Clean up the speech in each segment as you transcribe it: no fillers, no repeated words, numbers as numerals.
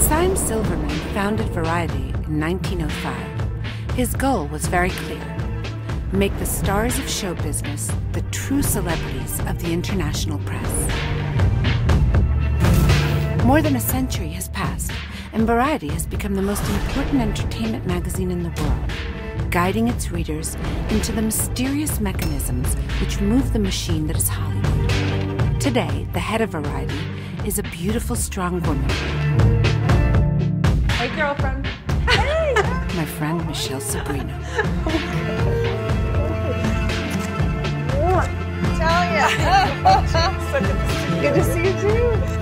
Syme Silverman founded Variety in 1905. His goal was very clear: make the stars of show business the true celebrities of the international press. More than a century has passed, and Variety has become the most important entertainment magazine in the world, guiding its readers into the mysterious mechanisms which move the machine that is Hollywood. Today, the head of Variety is a beautiful, strong woman. Hey, girlfriend. Hey! My friend, Michelle Sabrina. Tell ya. Good to see you too.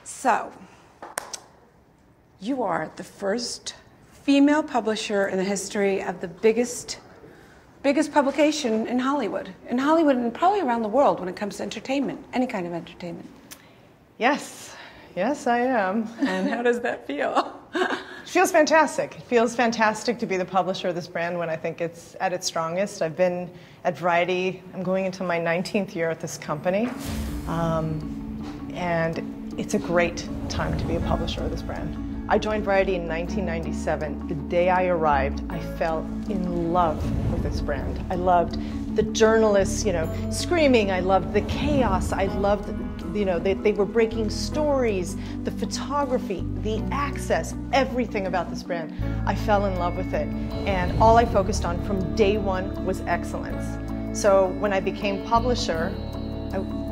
So, you are the first female publisher in the history of the biggest publication in Hollywood and probably around the world when it comes to entertainment, any kind of entertainment. Yes, I am. And how does that feel? It feels fantastic. It feels fantastic to be the publisher of this brand when I think it's at its strongest. I've been at Variety, I'm going into my 19th year at this company, and it's a great time to be a publisher of this brand. I joined Variety in 1997. The day I arrived, I fell in love with this brand. I loved the journalists, screaming. I loved the chaos. I loved, they were breaking stories, the photography, the access, everything about this brand. I fell in love with it. And all I focused on from day one was excellence. So when I became publisher,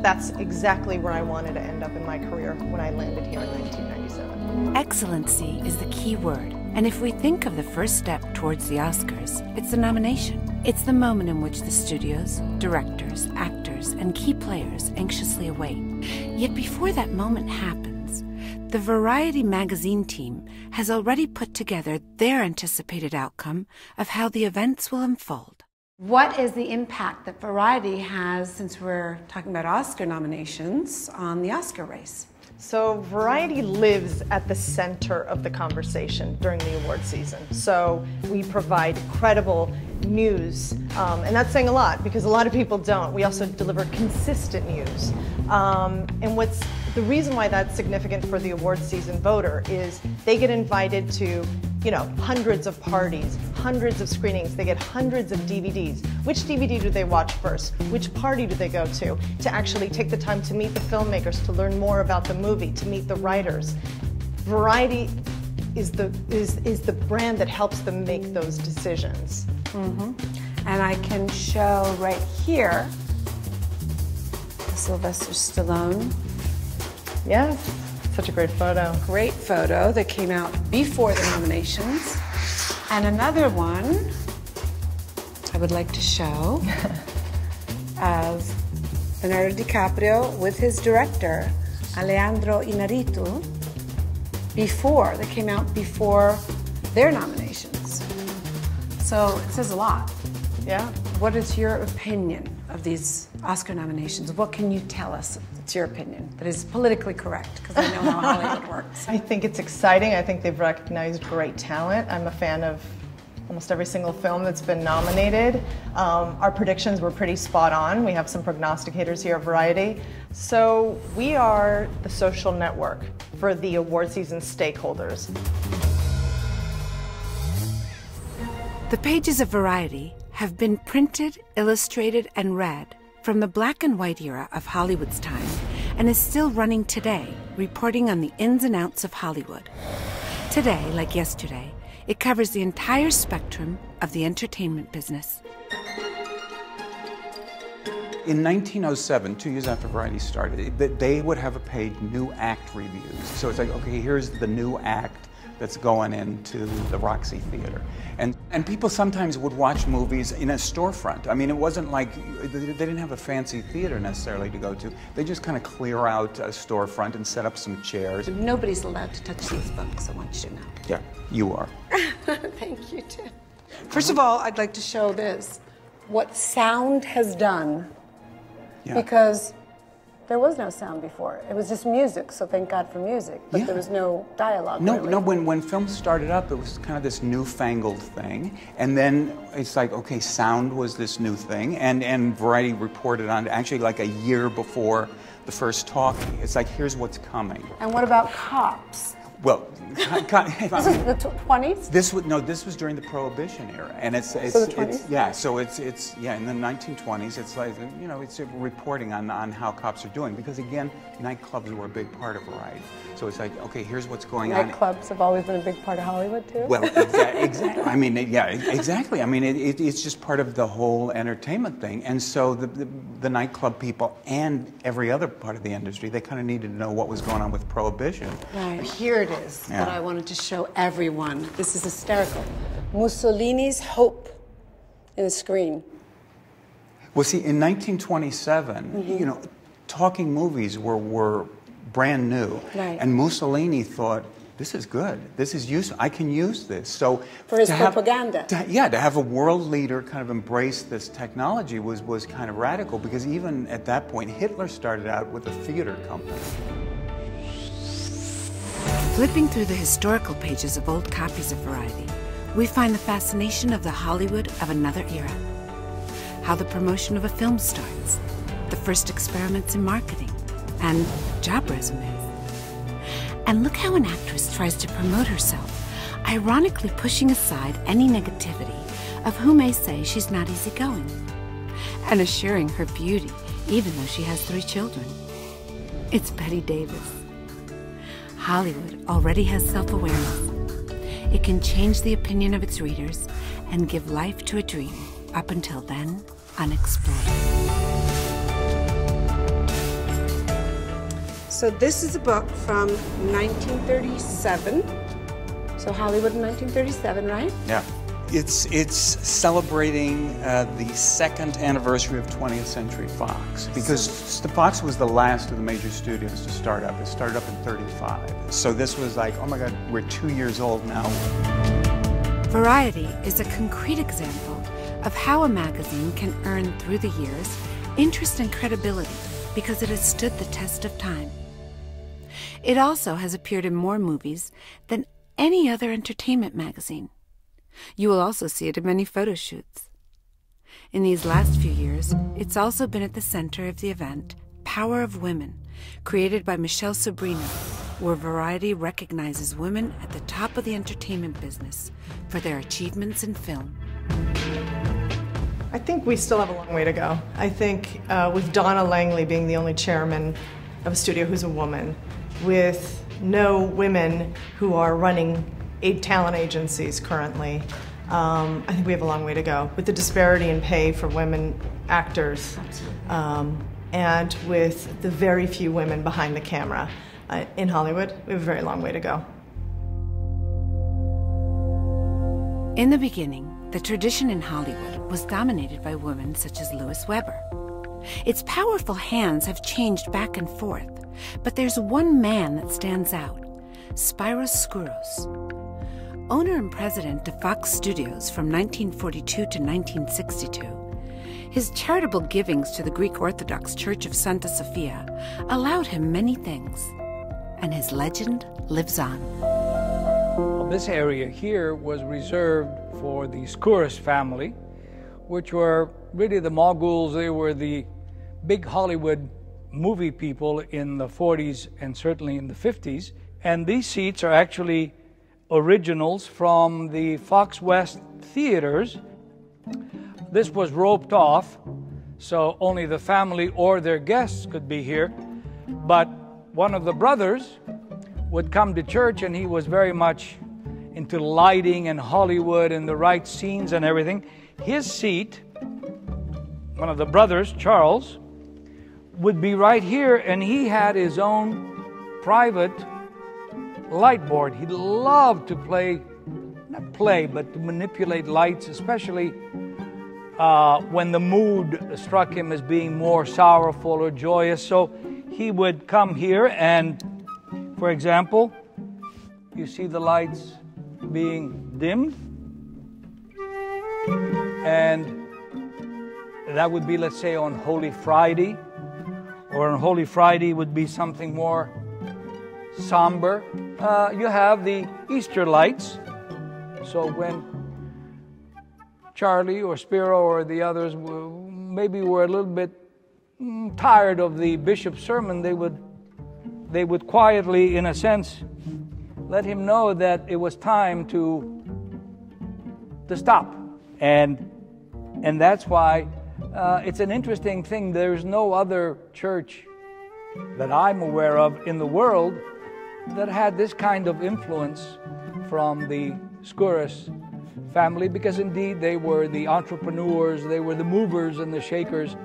that's exactly where I wanted to end up in my career when I landed here in 1997. Excellency is the key word. And if we think of the first step towards the Oscars, it's the nomination. It's the moment in which the studios, directors, actors, and key players anxiously await. Yet before that moment happens, the Variety magazine team has already put together their anticipated outcome of how the events will unfold. What is the impact that Variety has, since we're talking about Oscar nominations, on the Oscar race? So Variety lives at the center of the conversation during the award season. So we provide credible news, and that's saying a lot because a lot of people don't. We also deliver consistent news. And the reason why that's significant for the award season voter is they get invited to hundreds of parties, hundreds of screenings. They get hundreds of DVDs. Which DVD do they watch first? Which party do they go to actually take the time to meet the filmmakers, to learn more about the movie, to meet the writers? Variety is the brand that helps them make those decisions. Mm-hmm. And I can show right here Sylvester Stallone. Yes. Such a great photo. Great photo that came out before the nominations. And another one I would like to show of Leonardo DiCaprio with his director, Alejandro Inarritu, that came out before their nominations. So it says a lot. Yeah. What is your opinion of these Oscar nominations? What can you tell us? It's your opinion that is politically correct, because I know how Hollywood works. I think it's exciting. I think they've recognized great talent. I'm a fan of almost every single film that's been nominated. Our predictions were pretty spot on. We have some prognosticators here at Variety. So we are the social network for the award season stakeholders. The pages of Variety have been printed, illustrated, and read from the black and white era of Hollywood's time, and is still running today, reporting on the ins and outs of Hollywood. Today, like yesterday, it covers the entire spectrum of the entertainment business. In 1907, 2 years after Variety started, they would have a page, new act reviews. So it's like, okay, here's the new act that's going into the Roxy Theater. And people sometimes would watch movies in a storefront. I mean, it wasn't like, they didn't have a fancy theater necessarily to go to. They just kind of clear out a storefront and set up some chairs. Nobody's allowed to touch these books, I want you to know. Yeah, you are. Thank you, Tim. First of all, I'd like to show this, what sound has done. Yeah. Because there was no sound before. It was just music, so thank God for music. But Yeah. there was no dialogue. No, really. no. When film started up, it was kind of this newfangled thing, and then it's like, okay, sound was this new thing, and Variety reported on it actually like a year before the first talkie. It's like, here's what's coming. And what about cops? Well, This is the 20s? This was during the Prohibition era, and it's So the 20s? yeah. So it's in the 1920s. It's like, you know, it's reporting on how cops are doing, because again, nightclubs were a big part of Variety. So it's like, okay, here's what's going on. Nightclubs have always been a big part of Hollywood too. Well, exactly. I mean, yeah, exactly. I mean, it's just part of the whole entertainment thing, and so the nightclub people and every other part of the industry, they kind of needed to know what was going on with Prohibition. Right. Here it is, Yeah. that I wanted to show everyone. This is hysterical. Mussolini's Hope in the screen. Well, see, in 1927, you know, talking movies were brand new, Right. and Mussolini thought, this is good. This is useful. I can use this. So For his to have- propaganda. to have a world leader kind of embrace this technology was kind of radical, because even at that point, Hitler started out with a theater company. Flipping through the historical pages of old copies of Variety, we find the fascination of the Hollywood of another era. How the promotion of a film starts, the first experiments in marketing, and job resumes. And look how an actress tries to promote herself, ironically pushing aside any negativity of who may say she's not easygoing, and assuring her beauty even though she has 3 children. It's Bette Davis. Hollywood already has self-awareness. It can change the opinion of its readers and give life to a dream up until then unexplored. So this is a book from 1937. So Hollywood in 1937, right? Yeah. It's celebrating the 2nd anniversary of 20th Century Fox, because Fox was the last of the major studios to start up. It started up in '35. So this was like, oh my God, we're 2 years old now. Variety is a concrete example of how a magazine can earn through the years interest and credibility because it has stood the test of time. It also has appeared in more movies than any other entertainment magazine. You will also see it in many photo shoots. In these last few years, it's also been at the center of the event Power of Women, created by Michelle Sobrino, where Variety recognizes women at the top of the entertainment business for their achievements in film. I think we still have a long way to go. I think with Donna Langley being the only chairman of a studio who's a woman, with no women who are running 8 talent agencies currently, I think we have a long way to go. With the disparity in pay for women actors, and with the very few women behind the camera in Hollywood, we have a very long way to go. In the beginning, the tradition in Hollywood was dominated by women such as Louis Weber. Its powerful hands have changed back and forth, but there's one man that stands out, Spiros Skouros. Owner and president of Fox Studios from 1942 to 1962, his charitable givings to the Greek Orthodox Church of Santa Sofia allowed him many things, and his legend lives on. Well, this area here was reserved for the Skouros family, which were really the moguls. They were the big Hollywood movie people in the 40s and certainly in the 50s. And these seats are actually originals from the Fox West theaters. This was roped off, so only the family or their guests could be here. But one of the brothers would come to church, and he was very much into lighting and Hollywood and the right scenes and everything. His seat, one of the brothers, Charles, would be right here, and he had his own private light board. He loved to not play, but to manipulate lights, especially when the mood struck him as being more sorrowful or joyous. So he would come here and, for example, you see the lights being dimmed, and that would be, let's say, on Holy Friday, or on Holy Friday would be something more somber. You have the Easter lights. So when Charlie or Spiro or the others maybe were a little bit tired of the bishop's sermon, they would quietly, in a sense, let him know that it was time to stop. And that's why it's an interesting thing. There's no other church that I'm aware of in the world that had this kind of influence from the Skouras family, because indeed they were the entrepreneurs, they were the movers and the shakers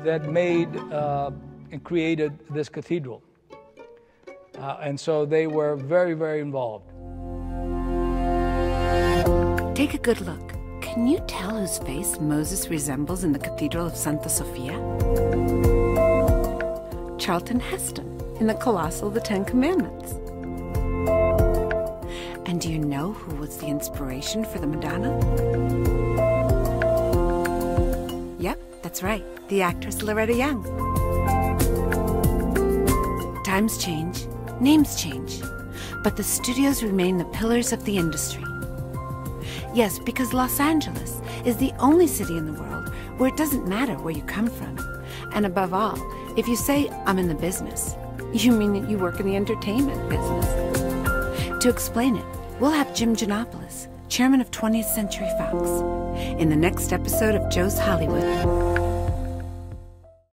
that made and created this cathedral. And so they were very, very involved. Take a good look. Can you tell whose face Moses resembles in the Cathedral of Santa Sofia? Charlton Heston in the Colossal of the Ten Commandments. And do you know who was the inspiration for the Madonna? Yep, that's right, the actress Loretta Young. Times change, names change, but the studios remain the pillars of the industry. Yes, because Los Angeles is the only city in the world where it doesn't matter where you come from. And above all, if you say, I'm in the business, you mean that you work in the entertainment business. To explain it, we'll have Jim Giannopoulos, chairman of 20th Century Fox, in the next episode of Joe's Hollywood.